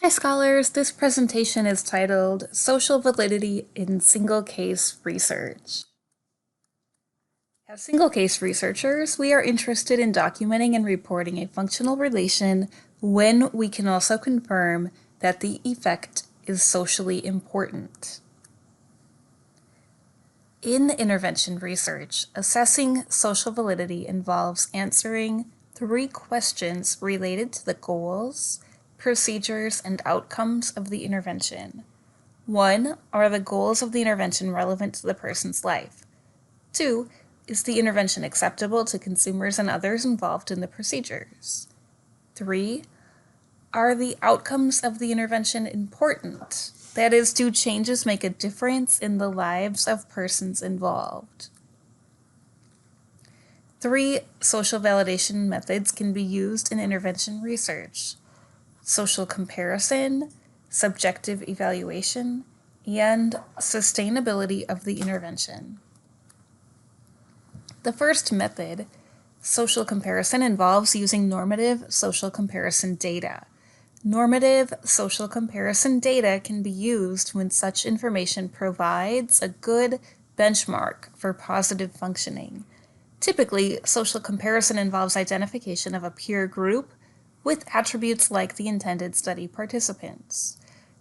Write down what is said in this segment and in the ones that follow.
Hi scholars, this presentation is titled Social Validity in Single Case Research. As single case researchers, we are interested in documenting and reporting a functional relation when we can also confirm that the effect is socially important. In intervention research, assessing social validity involves answering 3 questions related to the goals, procedures, and outcomes of the intervention. 1. Are the goals of the intervention relevant to the person's life? 2. Is the intervention acceptable to consumers and others involved in the procedures? 3. Are the outcomes of the intervention important? That is, do changes make a difference in the lives of persons involved? 3 social validation methods can be used in intervention research: social comparison, subjective evaluation, and sustainability of the intervention. The first method, social comparison, involves using normative social comparison data. Normative social comparison data can be used when such information provides a good benchmark for positive functioning. Typically, social comparison involves identification of a peer group with attributes like the intended study participants.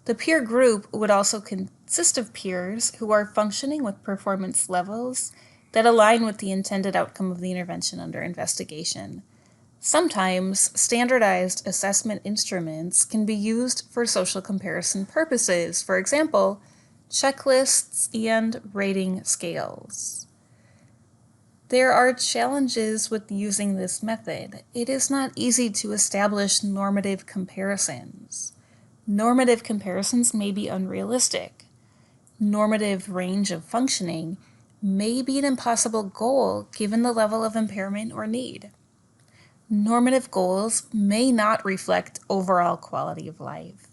The peer group would also consist of peers who are functioning with performance levels that align with the intended outcome of the intervention under investigation. Sometimes, standardized assessment instruments can be used for social comparison purposes, for example, checklists and rating scales. There are challenges with using this method. It is not easy to establish normative comparisons. Normative comparisons may be unrealistic. Normative range of functioning may be an impossible goal given the level of impairment or need. Normative goals may not reflect overall quality of life.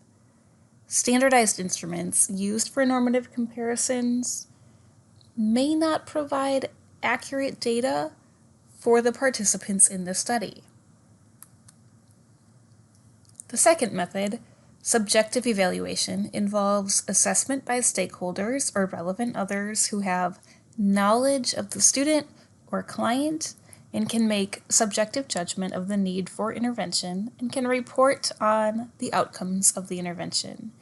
Standardized instruments used for normative comparisons may not provide accurate data for the participants in the study. The second method, subjective evaluation, involves assessment by stakeholders or relevant others who have knowledge of the student or client and can make subjective judgment of the need for intervention and can report on the outcomes of the intervention.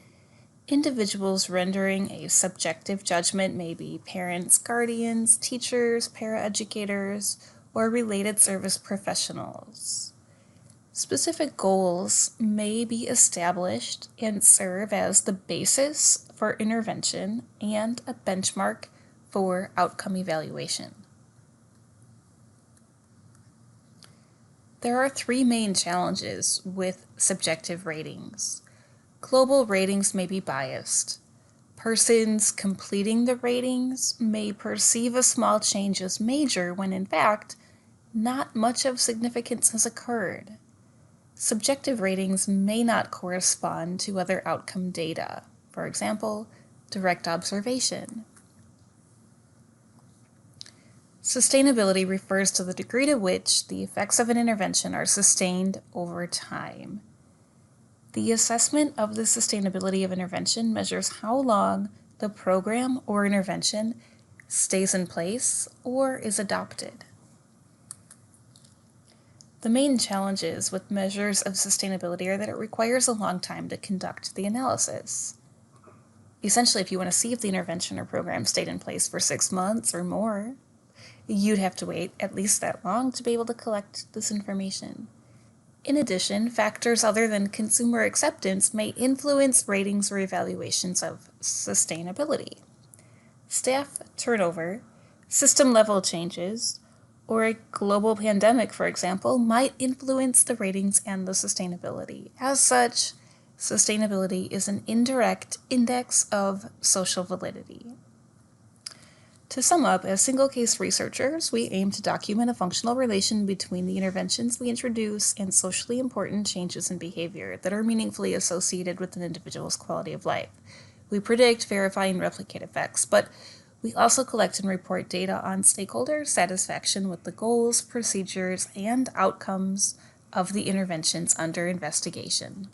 Individuals rendering a subjective judgment may be parents, guardians, teachers, paraeducators, or related service professionals. Specific goals may be established and serve as the basis for intervention and a benchmark for outcome evaluation. There are 3 main challenges with subjective ratings. Global ratings may be biased. Persons completing the ratings may perceive a small change as major when in fact, not much of significance has occurred. Subjective ratings may not correspond to other outcome data, for example, direct observation. Sustainability refers to the degree to which the effects of an intervention are sustained over time. The assessment of the sustainability of intervention measures how long the program or intervention stays in place or is adopted. The main challenges with measures of sustainability are that it requires a long time to conduct the analysis. Essentially, if you want to see if the intervention or program stayed in place for 6 months or more, you'd have to wait at least that long to be able to collect this information. In addition, factors other than consumer acceptance may influence ratings or evaluations of sustainability. Staff turnover, system-level changes, or a global pandemic, for example, might influence the ratings and the sustainability. As such, sustainability is an indirect index of social validity. To sum up, as single-case researchers, we aim to document a functional relation between the interventions we introduce and socially important changes in behavior that are meaningfully associated with an individual's quality of life. We predict, verify, and replicate effects, but we also collect and report data on stakeholder satisfaction with the goals, procedures, and outcomes of the interventions under investigation.